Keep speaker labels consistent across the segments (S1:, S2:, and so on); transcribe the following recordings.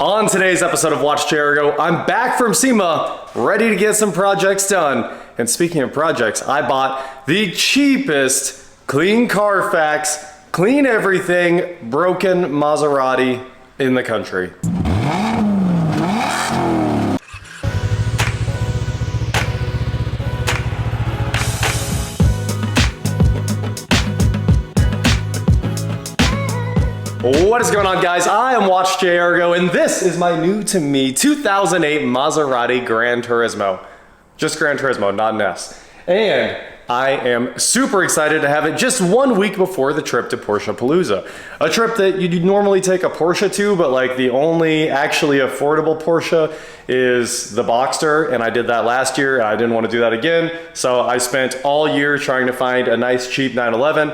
S1: On today's episode of WatchJRGo, I'm back from SEMA, ready to get some projects done. And speaking of projects, I bought the cheapest clean Carfax, clean everything, broken Maserati in the country. What is going on, guys? I am WatchJRGo, and this is my new to me 2008 Maserati GranTurismo. Just GranTurismo, not an S. And I am super excited to have it just 1 week before the trip to Porsche Palooza. A trip that you'd normally take a Porsche to, but like the only actually affordable Porsche is the Boxster, and I did that last year, and I didn't want to do that again. So I spent all year trying to find a nice cheap 911.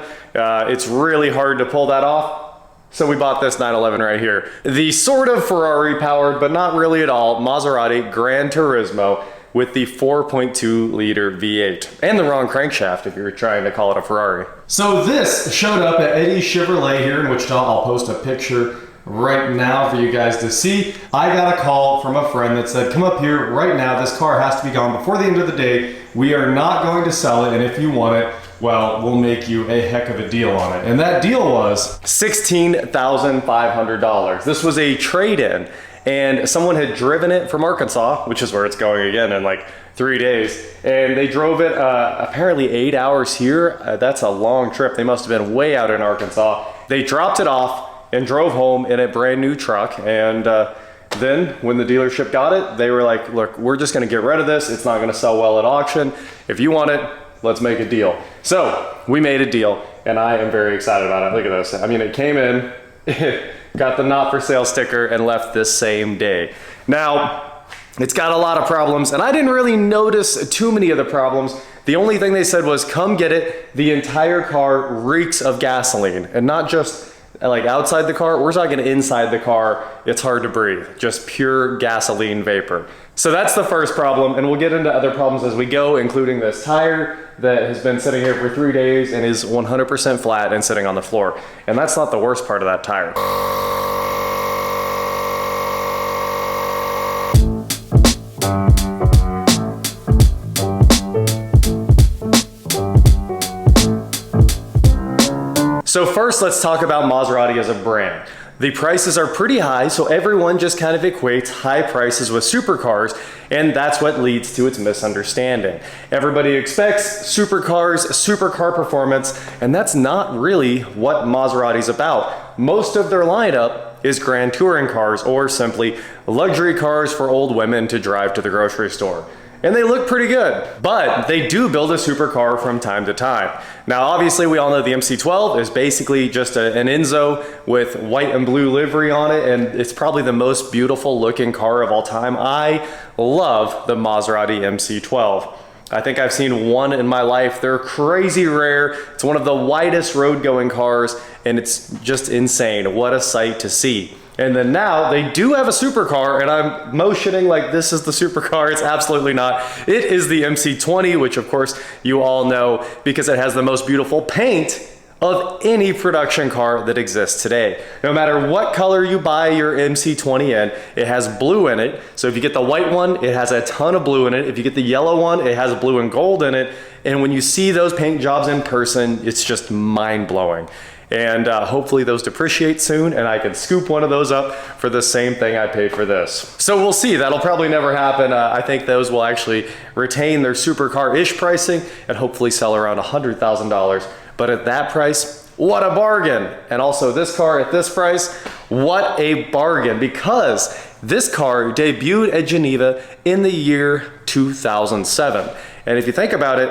S1: It's really hard to pull that off. So we bought this 911 right here. The sort of Ferrari powered, but not really at all, Maserati GranTurismo with the 4.2 liter V8 and the wrong crankshaft if you're trying to call it a Ferrari. So this showed up at Eddie's Chevrolet here in Wichita. I'll post a picture right now for you guys to see. I got a call from a friend that said, come up here right now. This car has to be gone before the end of the day. We are not going to sell it, and if you want it, well, we'll make you a heck of a deal on it. And that deal was $16,500. This was a trade-in, and someone had driven it from Arkansas, which is where it's going again in like 3 days, and they drove it apparently 8 hours here. That's a long trip. They must have been way out in Arkansas. They dropped it off and drove home in a brand new truck, and then when the dealership got it, they were like, look, we're just gonna get rid of this. It's not gonna sell well at auction. If you want it, let's make a deal. So we made a deal, and I am very excited about it. Look at this. I mean, it came in, it got the not for sale sticker, and left this same day. Now, it's got a lot of problems, and I didn't really notice too many of the problems. The only thing they said was, come get it. The entire car reeks of gasoline, and not just like outside the car, we're talking inside the car. It's hard to breathe, just pure gasoline vapor. So that's the first problem, and we'll get into other problems as we go, including this tire that has been sitting here for 3 days and is 100% flat and sitting on the floor. And that's not the worst part of that tire. So first, let's talk about Maserati as a brand. The prices are pretty high, so everyone just kind of equates high prices with supercars, and that's what leads to its misunderstanding. Everybody expects supercars, supercar performance, and that's not really what Maserati's about. Most of their lineup is grand touring cars, or simply luxury cars for old women to drive to the grocery store. And they look pretty good, but they do build a supercar from time to time. Now, obviously, we all know the MC12 is basically just an Enzo with white and blue livery on it, and it's probably the most beautiful looking car of all time. I love the Maserati MC12. I think I've seen one in my life. They're crazy rare. It's one of the widest road going cars, and it's just insane. What a sight to see. And then now they do have a supercar, and I'm motioning like this is the supercar. It's absolutely not. It is the MC20, which of course you all know because it has the most beautiful paint of any production car that exists today. No matter what color you buy your MC20 in, it has blue in it. So if you get the white one, it has a ton of blue in it. If you get the yellow one, it has blue and gold in it. And when you see those paint jobs in person, it's just mind-blowing. And hopefully those depreciate soon, and I can scoop one of those up for the same thing I paid for this. So we'll see. That'll probably never happen. I think those will actually retain their supercar-ish pricing and hopefully sell around $100,000. But at that price, what a bargain. And also this car at this price, what a bargain, because this car debuted at Geneva in the year 2007. And if you think about it,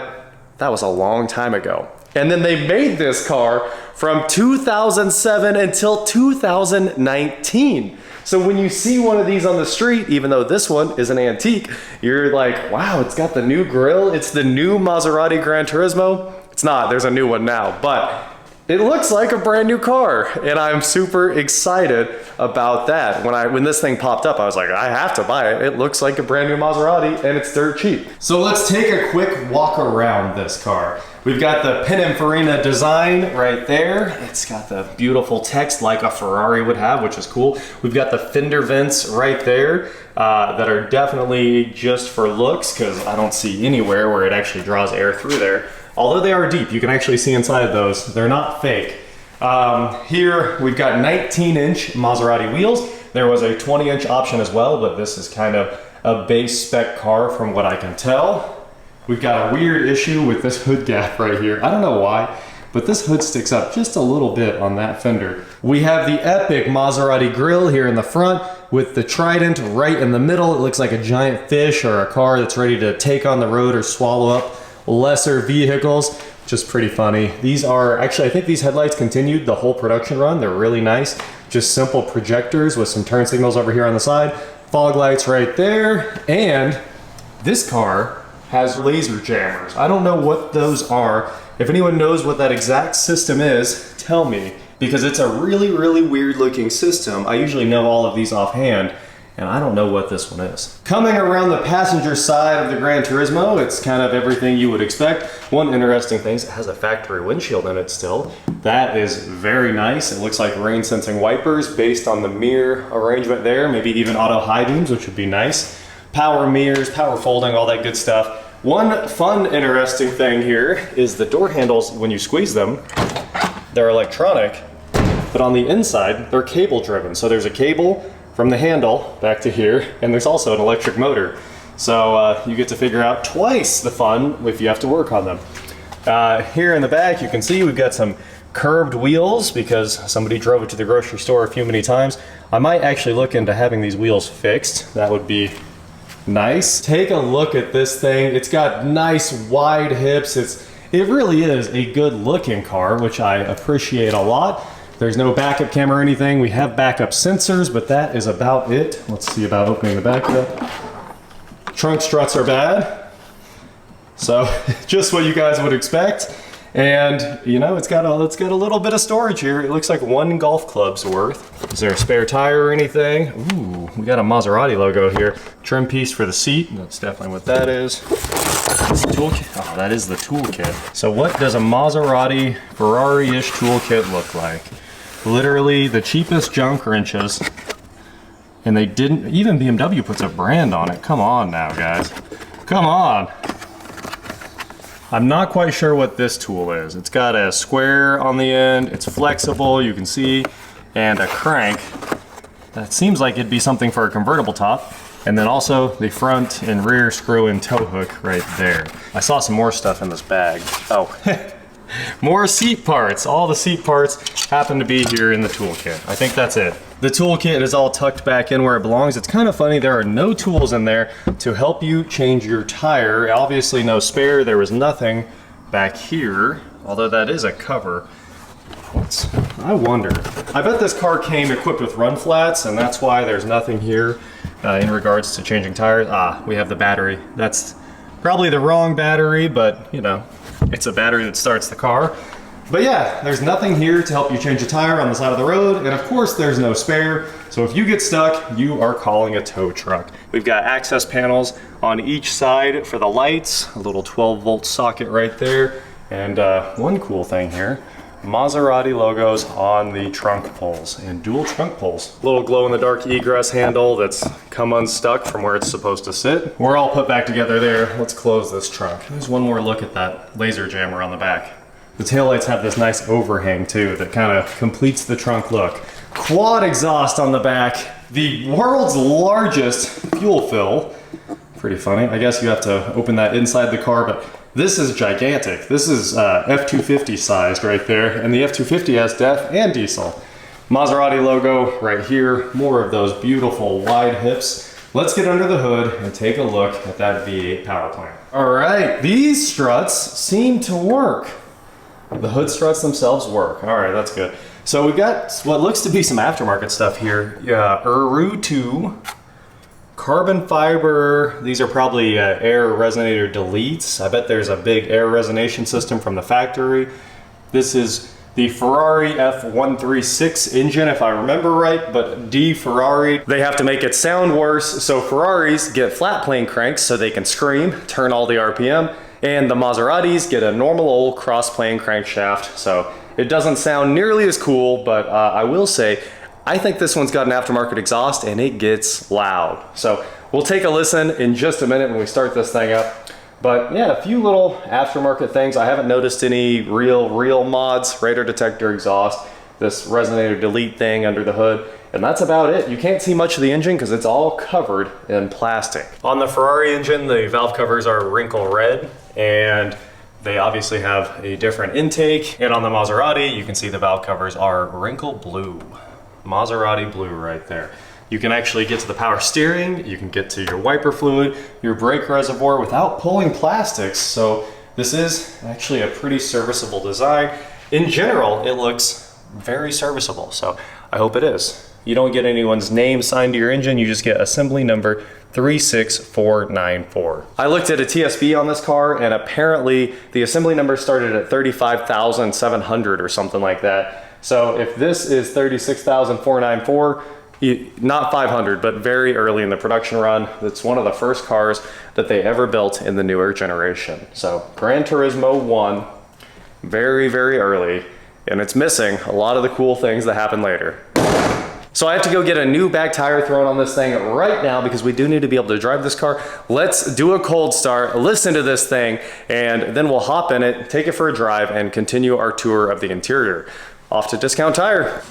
S1: that was a long time ago. And then they made this car from 2007 until 2019. So when you see one of these on the street, even though this one is an antique, you're like, wow, it's got the new grille. It's the new Maserati GranTurismo. It's not, there's a new one now, but it looks like a brand new car, and I'm super excited about that. When this thing popped up, I was like, I have to buy it. It looks like a brand new Maserati, and it's dirt cheap. So let's take a quick walk around this car. We've got the Pininfarina design right there. It's got the beautiful text like a Ferrari would have, which is cool. We've got the fender vents right there that are definitely just for looks, because I don't see anywhere where it actually draws air through there. Although they are deep, you can actually see inside those. They're not fake. Here we've got 19-inch Maserati wheels. There was a 20-inch option as well, but this is kind of a base spec car from what I can tell. We've got a weird issue with this hood gap right here. I don't know why, but this hood sticks up just a little bit on that fender. We have the epic Maserati grille here in the front with the trident right in the middle. It looks like a giant fish or a car that's ready to take on the road or swallow up lesser vehicles. Just pretty funny. These are, actually I think these headlights continued the whole production run. They're really nice. Just simple projectors with some turn signals over here on the side. Fog lights right there. And this car has laser jammers. I don't know what those are. If anyone knows what that exact system is, tell me, because it's a really, really weird looking system. I usually know all of these offhand, and I don't know what this one is. Coming around the passenger side of the GranTurismo, it's kind of everything you would expect. One interesting thing is it has a factory windshield in it still. That is very nice. It looks like rain sensing wipers based on the mirror arrangement there, maybe even auto high beams, which would be nice. Power mirrors, power folding, all that good stuff. One fun, interesting thing here is the door handles, when you squeeze them, they're electronic, but on the inside, they're cable driven. So there's a cable from the handle back to here, and there's also an electric motor. So you get to figure out twice the fun if you have to work on them. Here in the back, you can see we've got some curved wheels because somebody drove it to the grocery store a few many times. I might actually look into having these wheels fixed. That would be nice. Take a look at this thing. It's got nice wide hips. It really is a good looking car, which I appreciate a lot. There's no backup camera or anything. We have backup sensors, but that is about it. Let's see about opening the back up. Trunk struts are bad. So just what you guys would expect. And you know, it's got a little bit of storage here. It looks like one golf club's worth. Is there a spare tire or anything? Ooh, we got a Maserati logo here. Trim piece for the seat. That's definitely what that is. Toolkit. Oh, that is the toolkit. So what does a Maserati Ferrari-ish toolkit look like? Literally the cheapest junk wrenches. And they didn't, even BMW puts a brand on it. Come on now, guys. Come on. I'm not quite sure what this tool is. It's got a square on the end, it's flexible, you can see, and a crank. That seems like it'd be something for a convertible top. And then also the front and rear screw-in tow hook right there. I saw some more stuff in this bag. Oh, more seat parts. All the seat parts happen to be here in the toolkit. I think that's it. The toolkit is all tucked back in where it belongs. It's kind of funny, there are no tools in there to help you change your tire. Obviously no spare, there was nothing back here, although that is a cover. I wonder. I bet this car came equipped with run flats, and that's why there's nothing here in regards to changing tires. Ah, we have the battery. That's probably the wrong battery, but you know, it's a battery that starts the car. But yeah, there's nothing here to help you change a tire on the side of the road, and of course there's no spare, so if you get stuck, you are calling a tow truck. We've got access panels on each side for the lights, a little 12-volt socket right there, and one cool thing here, Maserati logos on the trunk pulls, and dual trunk pulls. Little glow-in-the-dark egress handle that's come unstuck from where it's supposed to sit. We're all put back together there. Let's close this trunk. There's one more look at that laser jammer on the back. The taillights have this nice overhang too that kind of completes the trunk look. Quad exhaust on the back. The world's largest fuel fill. Pretty funny. I guess you have to open that inside the car, but this is gigantic. This is F-250 sized right there, and the F-250 has DEF and diesel. Maserati logo right here. More of those beautiful wide hips. Let's get under the hood and take a look at that V8 power plant. All right, these struts seem to work. The hood struts themselves work. All right, that's good. So we've got what looks to be some aftermarket stuff here. Uru 2, carbon fiber. These are probably air resonator deletes. I bet there's a big air resonation system from the factory. This is the Ferrari F136 engine, if I remember right, but Ferrari. They have to make it sound worse, so Ferraris get flat plane cranks so they can scream, turn all the RPM, And the Maseratis get a normal old cross-plane crankshaft, so it doesn't sound nearly as cool, but I will say, I think this one's got an aftermarket exhaust and it gets loud. So we'll take a listen in just a minute when we start this thing up. But yeah, a few little aftermarket things. I haven't noticed any real mods, radar detector exhaust, this resonator delete thing under the hood, and that's about it. You can't see much of the engine because it's all covered in plastic. On the Ferrari engine, the valve covers are wrinkle red, and they obviously have a different intake. And on the Maserati, you can see the valve covers are wrinkle blue. Maserati blue right there. You can actually get to the power steering, you can get to your wiper fluid, your brake reservoir without pulling plastics. So this is actually a pretty serviceable design. In general, it looks very serviceable, so I hope it is. You don't get anyone's name signed to your engine, you just get assembly number 36494. I looked at a TSB on this car, and apparently the assembly number started at 35,700 or something like that. So if this is 36,494, not 500, but very early in the production run, it's one of the first cars that they ever built in the newer generation. So GranTurismo 1, very early, and it's missing a lot of the cool things that happen later. So I have to go get a new back tire thrown on this thing right now because we do need to be able to drive this car. Let's do a cold start, listen to this thing, and then we'll hop in it, take it for a drive, and continue our tour of the interior. Off to Discount Tire.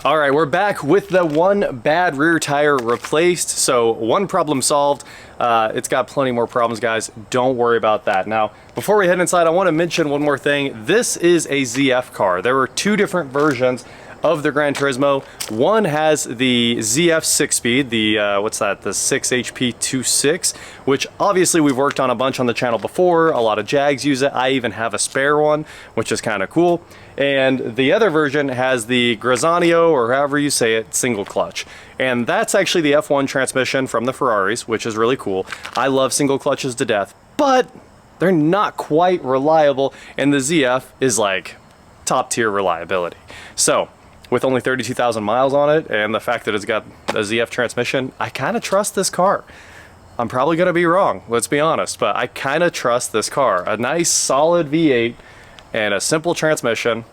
S1: All right, we're back with the one bad rear tire replaced. So one problem solved. It's got plenty more problems, guys. Don't worry about that. Now, before we head inside, I want to mention one more thing. This is a ZF car. There were two different versions of the GranTurismo. One has the ZF 6-speed, the what's that, the 6HP26, which obviously we've worked on a bunch on the channel before. A lot of Jags use it. I even have a spare one, which is kind of cool. And the other version has the Granturismo, or however you say it, single clutch. And that's actually the F1 transmission from the Ferraris, which is really cool. I love single clutches to death, but they're not quite reliable, and the ZF is like top tier reliability. So with only 32,000 miles on it and the fact that it's got a ZF transmission, I kind of trust this car. I'm probably going to be wrong, let's be honest, but I kind of trust this car. A nice solid V8 and a simple transmission.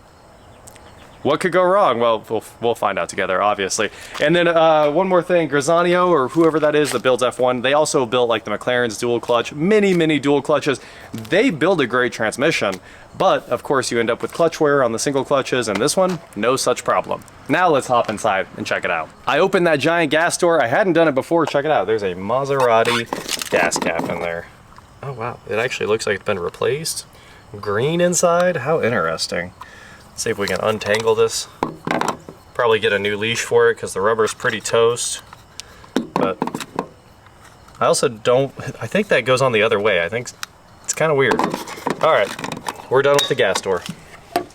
S1: What could go wrong? Well, we'll find out together, obviously. And then one more thing, Granturismo, or whoever that is that builds F1, they also built like the McLaren's dual clutch, many dual clutches. They build a great transmission, but of course you end up with clutch wear on the single clutches, and this one, no such problem. Now let's hop inside and check it out. I opened that giant gas door. I hadn't done it before. Check it out. There's a Maserati gas cap in there. Oh wow, it actually looks like it's been replaced. Green inside, how interesting. Let's see if we can untangle this. Probably get a new leash for it because the rubber's pretty toast. But I also don't, I think that goes on the other way. I think it's kind of weird. All right, we're done with the gas door.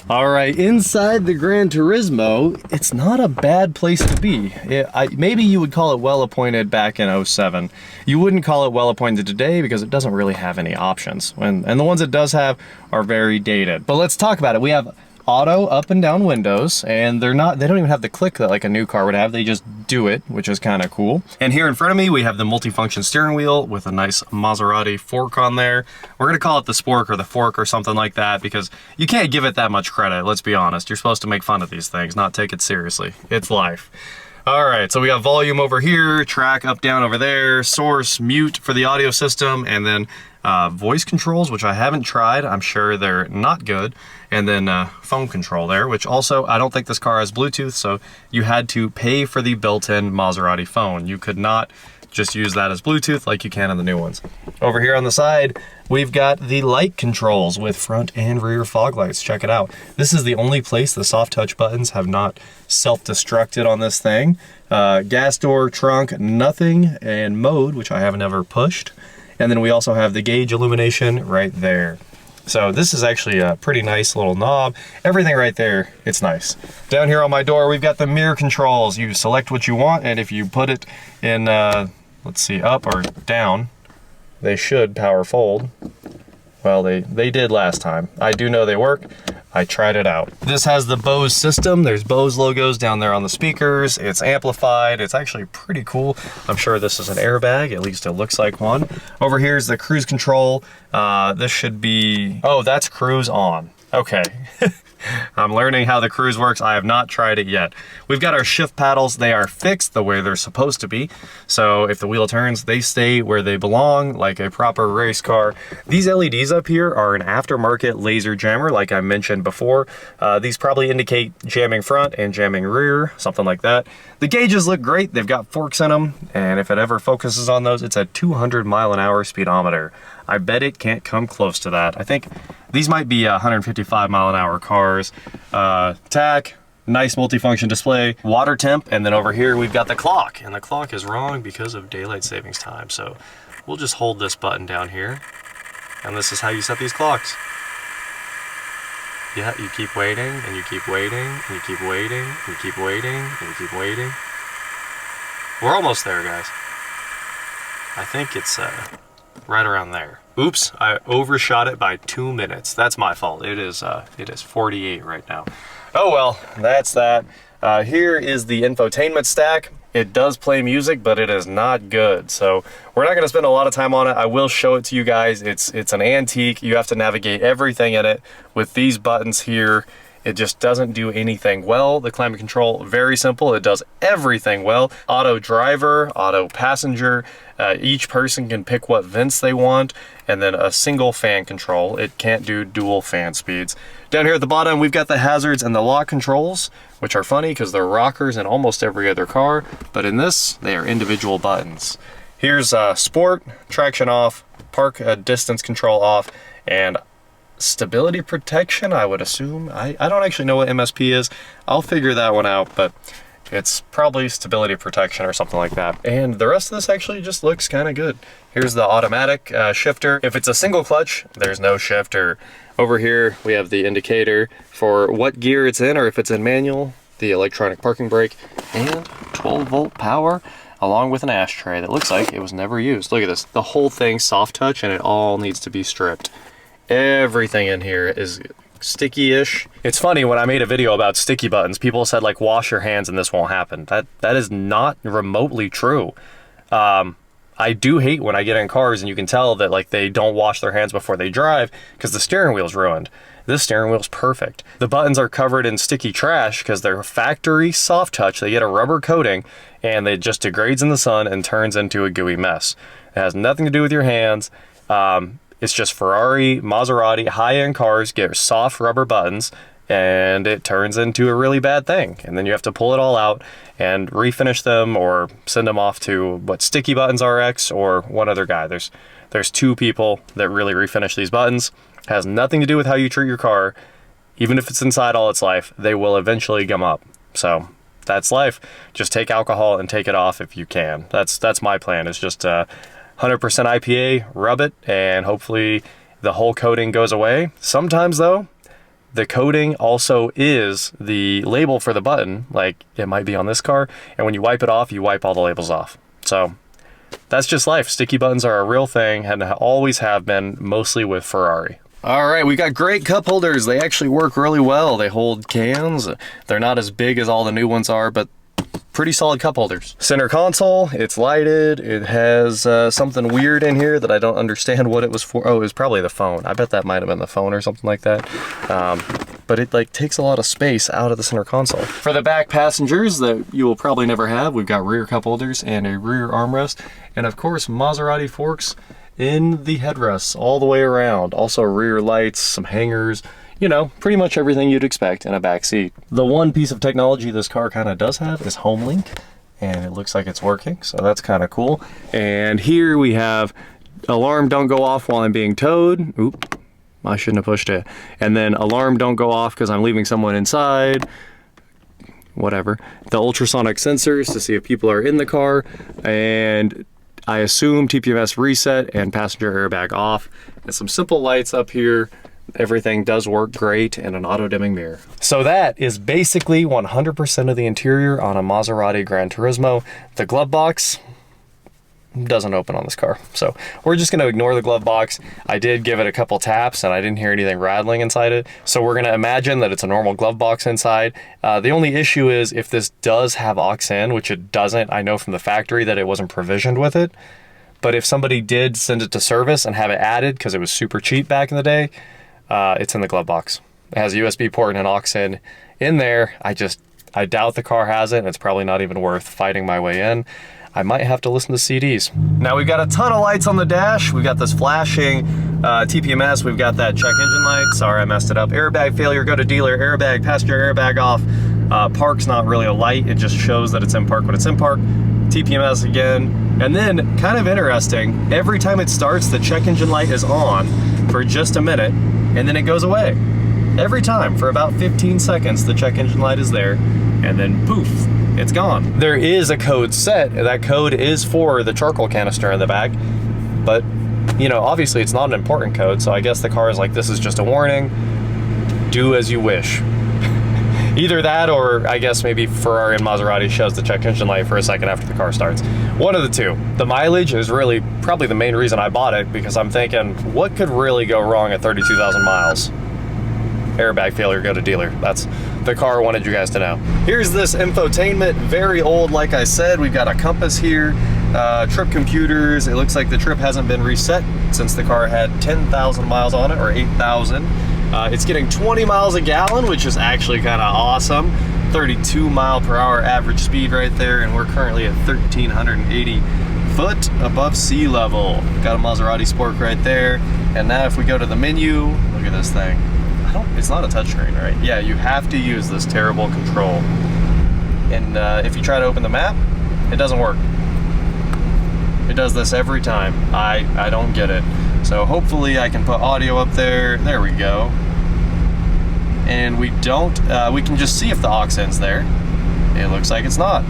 S1: All right, inside the GranTurismo, it's not a bad place to be. Maybe you would call it well-appointed back in 07. You wouldn't call it well-appointed today because it doesn't really have any options. And the ones it does have are very dated. But let's talk about it. We have auto up and down windows, and they don't even have the click that like a new car would have. They just do it, which is kind of cool. And here in front of me we have the multifunction steering wheel with a nice Maserati fork on there. We're gonna call it the spork or the fork or something like that because you can't give it that much credit, let's be honest. You're supposed to make fun of these things, not take it seriously. It's life. All right, so we got volume over here, track up down over there, source, mute for the audio system, and then voice controls, which I haven't tried. I'm sure they're not good. And then phone control there, which also, I don't think this car has Bluetooth, so you had to pay for the built-in Maserati phone. You could not just use that as Bluetooth like you can on the new ones. Over here on the side, we've got the light controls with front and rear fog lights. Check it out. This is the only place the soft touch buttons have not self-destructed on this thing. Gas door, trunk, nothing, and mode, which I haven't ever pushed. And then we also have the gauge illumination right there. So this is actually a pretty nice little knob. Everything right there, it's nice. Down here on my door, we've got the mirror controls. You select what you want, and if you put it in, let's see, up or down, they should power fold. Well, they did last time. I do know they work. I tried it out. This has the Bose system. There's Bose logos down there on the speakers. It's amplified. It's actually pretty cool. I'm sure this is an airbag. At least it looks like one. Over here is the cruise control. This should be, oh, that's cruise on. Okay. I'm learning how the cruise works. I have not tried it yet. We've got our shift paddles. They are fixed the way they're supposed to be. So if the wheel turns, they stay where they belong, like a proper race car. These LEDs up here are an aftermarket laser jammer, like I mentioned before. These probably indicate jamming front and jamming rear, something like that. The gauges look great. They've got forks in them, and if it ever focuses on those, it's a 200-mile-an-hour speedometer. I bet it can't come close to that. I think these might be 155-mile-an-hour cars. Tack, nice multifunction display, water temp, and then over here we've got the clock. And the clock is wrong because of daylight savings time. So we'll just hold this button down here. And this is how you set these clocks. Yeah, you keep waiting, and you keep waiting, and you keep waiting, and you keep waiting, and you keep waiting. We're almost there, guys. I think it's right around there. Oops, I overshot it by 2 minutes. That's my fault. It is 48 right now. Oh well, that's that. Here is the infotainment stack. It does play music, but it is not good. So we're not gonna spend a lot of time on it. I will show it to you guys. It's an antique. You have to navigate everything in it with these buttons here. It just doesn't do anything well. The climate control, very simple. It does everything well. Auto driver, auto passenger. Each person can pick what vents they want, and then a single fan control. It can't do dual fan speeds. Down here at the bottom, we've got the hazards and the lock controls, which are funny because they're rockers in almost every other car, but in this, they are individual buttons. Here's sport, traction off, park distance control off, and stability protection, I would assume. I don't actually know what MSP is. I'll figure that one out, but it's probably stability protection or something like that. And the rest of this actually just looks kind of good. Here's the automatic shifter. If it's a single clutch, there's no shifter. Over here, we have the indicator for what gear it's in, or if it's in manual, the electronic parking brake, and 12-volt power, along with an ashtray that looks like it was never used. Look at this. The whole thing's soft touch, and it all needs to be stripped. Everything in here is sticky-ish. It's funny, when I made a video about sticky buttons, people said, like, wash your hands and this won't happen. That is not remotely true. I do hate when I get in cars and you can tell that, like, they don't wash their hands before they drive because the steering wheel's ruined. This steering wheel's perfect. The buttons are covered in sticky trash because they're factory soft touch. They get a rubber coating and it just degrades in the sun and turns into a gooey mess. It has nothing to do with your hands. It's just Ferrari, Maserati, high-end cars get soft rubber buttons and it turns into a really bad thing. And then you have to pull it all out and refinish them or send them off to Sticky Buttons RX or one other guy. There's two people that really refinish these buttons. It has nothing to do with how you treat your car. Even if it's inside all its life, they will eventually gum up. So that's life. Just take alcohol and take it off if you can. That's my plan. It's just 100% IPA, rub it, and hopefully the whole coating goes away. Sometimes though, the coating also is the label for the button, like it might be on this car, and when you wipe it off, you wipe all the labels off. So that's just life. Sticky buttons are a real thing and always have been, mostly with Ferrari. All right, we got great cup holders. They actually work really well. They hold cans. They're not as big as all the new ones are, but pretty solid cup holders. Center console, it's lighted. It has something weird in here that I don't understand what it was for. Oh, it was probably the phone. I bet that might have been the phone or something like that. But it like takes a lot of space out of the center console. For the back passengers that you will probably never have, we've got rear cup holders and a rear armrest. And of course, Maserati forks in the headrests all the way around. Also rear lights, some hangers, you know, pretty much everything you'd expect in a back seat. The one piece of technology this car kind of does have is HomeLink, and it looks like it's working, so that's kind of cool. And here we have alarm don't go off while I'm being towed. Oop, I shouldn't have pushed it. And then alarm don't go off because I'm leaving someone inside. Whatever. The ultrasonic sensors to see if people are in the car, and I assume TPMS reset and passenger airbag off. And some simple lights up here. Everything does work great, and an auto-dimming mirror. So that is basically 100% of the interior on a Maserati GranTurismo. The glove box,
S2: doesn't open on this car. So we're just going to ignore the glove box. I did give it a couple taps and I didn't hear anything rattling inside it. So we're going to imagine that it's a normal glove box inside. The only issue is if this does have aux in, which it doesn't, I know from the factory that it wasn't provisioned with it. But if somebody did send it to service and have it added, because it was super cheap back in the day, it's in the glove box. It has a USB port and an aux in there. I doubt the car has it, and it's probably not even worth fighting my way in. I might have to listen to CDs. Now we've got a ton of lights on the dash. We've got this flashing TPMS. We've got that check engine light. Sorry, I messed it up. Airbag failure, go to dealer. Airbag, passenger airbag off. Park's not really a light. It just shows that it's in park when it's in park. TPMS again. And then, kind of interesting, every time it starts, the check engine light is on for just a minute, and then it goes away. Every time, for about 15 seconds, the check engine light is there, and then poof, it's gone. There is a code set. That code is for the charcoal canister in the back, but you know, obviously it's not an important code, so I guess the car is like, this is just a warning. Do as you wish. Either that, or I guess maybe Ferrari and Maserati shows the check engine light for a second after the car starts. One of the two. The mileage is really probably the main reason I bought it, because I'm thinking, what could really go wrong at 32,000 miles? Airbag failure, go to dealer. That's the car I wanted you guys to know. Here's this infotainment, very old, like I said. We've got a compass here, trip computers. It looks like the trip hasn't been reset since the car had 10,000 miles on it, or 8,000. It's getting 20 miles a gallon, which is actually kind of awesome. 32 mile per hour average speed right there, and we're currently at 1,380 foot above sea level. Got a Maserati Sport right there. And now if we go to the menu, look at this thing. It's not a touchscreen, right? Yeah, you have to use this terrible control. And if you try to open the map, it doesn't work. It does this every time. I don't get it. So hopefully I can put audio up there. There we go. And we don't, we can just see if the aux in's there. It looks like it's not.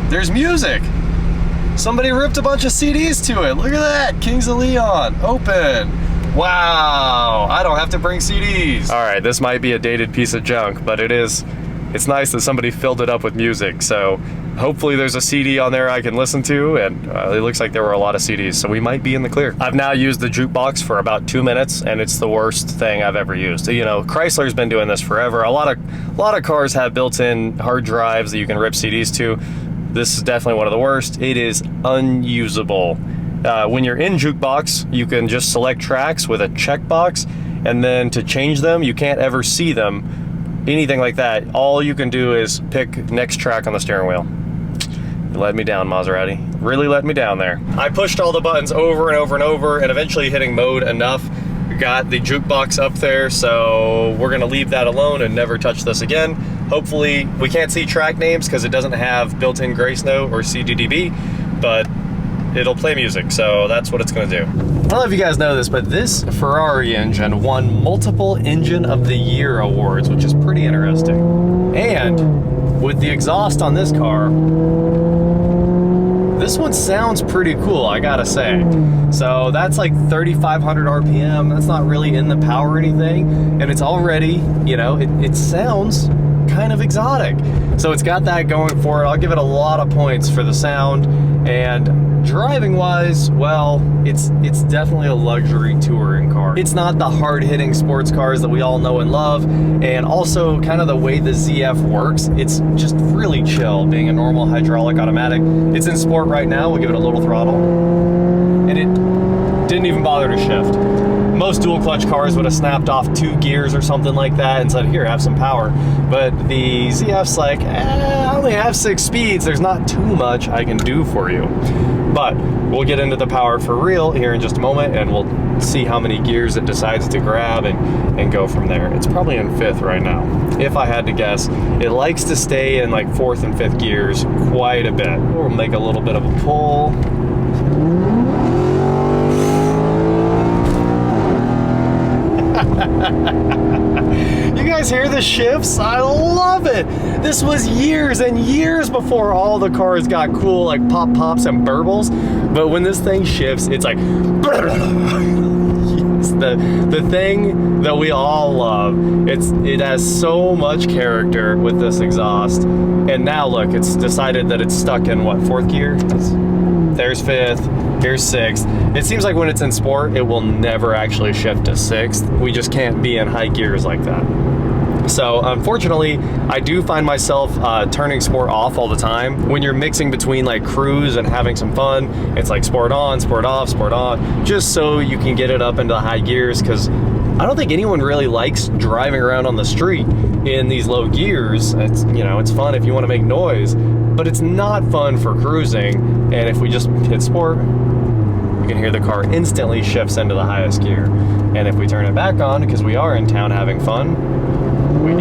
S2: There's music. Somebody ripped a bunch of CDs to it. Look at that, Kings of Leon, open. Wow, I don't have to bring CDs. All right, this might be a dated piece of junk, but it's nice that somebody filled it up with music. So hopefully there's a CD on there I can listen to, and it looks like there were a lot of CDs, so we might be in the clear. I've now used the jukebox for about 2 minutes, and it's the worst thing I've ever used. You know, Chrysler's been doing this forever. A lot of cars have built-in hard drives that you can rip CDs to. This is definitely one of the worst. It is unusable. When you're in jukebox, you can just select tracks with a checkbox, and then to change them, you can't ever see them, anything like that. All you can do is pick next track on the steering wheel. You let me down, Maserati. Really let me down there. I pushed all the buttons over and over and over, and eventually hitting mode enough got the jukebox up there, so we're gonna leave that alone and never touch this again. Hopefully, we can't see track names because it doesn't have built-in Grace Note or CDDB, but it'll play music, so that's what it's gonna do. I don't know if you guys know this, but this Ferrari engine won multiple Engine of the Year awards, which is pretty interesting. And with the exhaust on this car, this one sounds pretty cool, I gotta say. So that's like 3,500 RPM. That's not really in the power or anything. And it's already, you know, it sounds kind of exotic. So it's got that going for it. I'll give it a lot of points for the sound. And driving wise, well, it's definitely a luxury touring car. It's not the hard-hitting sports cars that we all know and love, and also kind of the way the ZF works, it's just really chill, being a normal hydraulic automatic. It's in sport right now. We'll give it a little throttle, and it didn't even bother to shift. Most dual clutch cars would have snapped off 2 gears or something like that and said, here, have some power. But the ZF's like, I only have 6 speeds. There's not too much I can do for you. But we'll get into the power for real here in just a moment, and we'll see how many gears it decides to grab and go from there. It's probably in 5th right now. If I had to guess, it likes to stay in like 4th and 5th gears quite a bit. We'll make a little bit of a pull. You guys hear the shifts? I love it. This was years and years before all the cars got cool, like pops and burbles. But when this thing shifts, it's like, yes,
S1: the thing that we all love. It has so much character with this exhaust. And now look, it's decided that it's stuck in what, 4th gear? There's 5th, here's 6th. It seems like when it's in sport, it will never actually shift to 6th. We just can't be in high gears like that. So unfortunately, I do find myself turning sport off all the time. When you're mixing between like cruise and having some fun, it's like sport on, sport off, sport on, just so you can get it up into high gears, because I don't think anyone really likes driving around on the street in these low gears. It's, you know, it's fun if you want to make noise, but it's not fun for cruising. And if we just hit sport, you can hear the car instantly shifts into the highest gear. And if we turn it back on, because we are in town having fun, we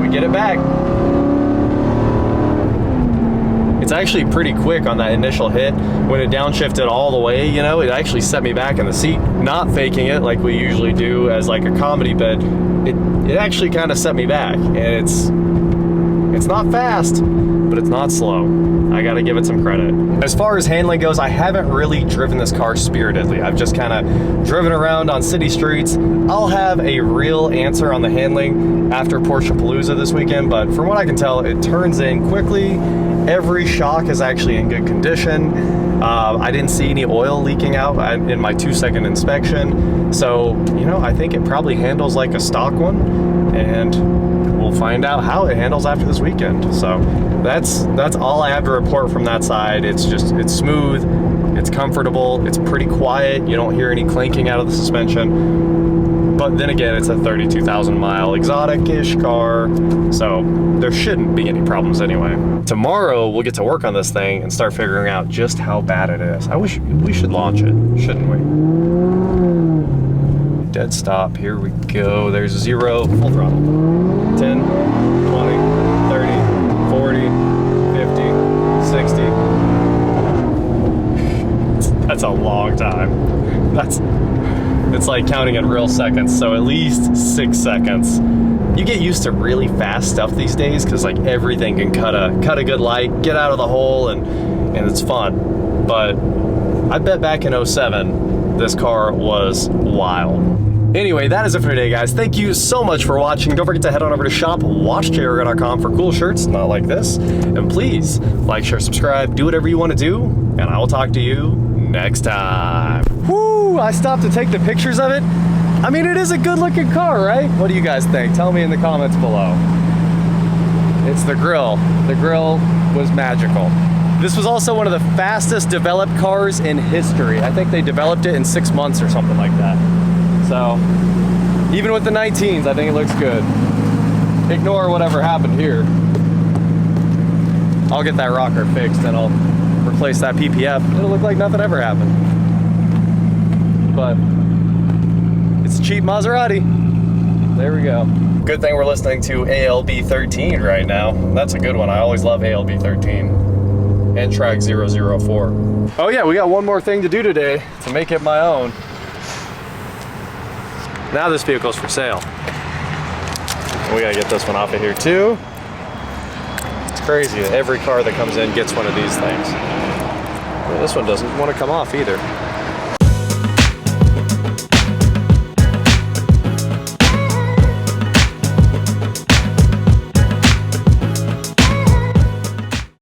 S1: get it back. It's actually pretty quick on that initial hit. When it downshifted all the way, you know, it actually set me back in the seat, not faking it like we usually do as like a comedy bit. It actually kind of set me back, and it's not fast, but it's not slow. I gotta give it some credit. As far as handling goes, I haven't really driven this car spiritedly. I've just kind of driven around on city streets. I'll have a real answer on the handling after Porsche Palooza this weekend, but from what I can tell, it turns in quickly. Every shock is actually in good condition. I didn't see any oil leaking out in my 2-second inspection. So, you know, I think it probably handles like a stock one, and we'll find out how it handles after this weekend. So that's all I have to report from that side. It's smooth, it's comfortable, it's pretty quiet. You don't hear any clanking out of the suspension. But then again, it's a 32,000 mile exotic-ish car, so there shouldn't be any problems anyway. Tomorrow, we'll get to work on this thing and start figuring out just how bad it is. I wish we should launch it, shouldn't we? Dead stop, here we go. There's 0, full throttle. 10, 20, 30, 40, 50, 60. That's a long time. It's like counting in real seconds, so at least 6 seconds. You get used to really fast stuff these days, because like everything can cut a good light, get out of the hole, and it's fun. But I bet back in 07, this car was wild. Anyway, that is it for today, guys. Thank you so much for watching. Don't forget to head on over to shop.WatchJRGo.com for cool shirts, not like this. And please like, share, subscribe, do whatever you want to do, and I will talk to you next time. Woo! I stopped to take the pictures of it. I mean, it is a good looking car, right? What do you guys think? Tell me in the comments below. It's the grill. The grill was magical. This was also one of the fastest developed cars in history. I think they developed it in 6 months or something like that. So, even with the 19s, I think it looks good. Ignore whatever happened here. I'll get that rocker fixed and I'll replace that PPF. It'll look like nothing ever happened. But it's a cheap Maserati. There we go. Good thing we're listening to ALB 13 right now. That's a good one. I always love ALB 13. And track 004. Oh yeah, we got one more thing to do today to make it my own. Now this vehicle's for sale. We gotta get this one off of here too. It's crazy that every car that comes in gets one of these things. Well, this one doesn't want to come off either.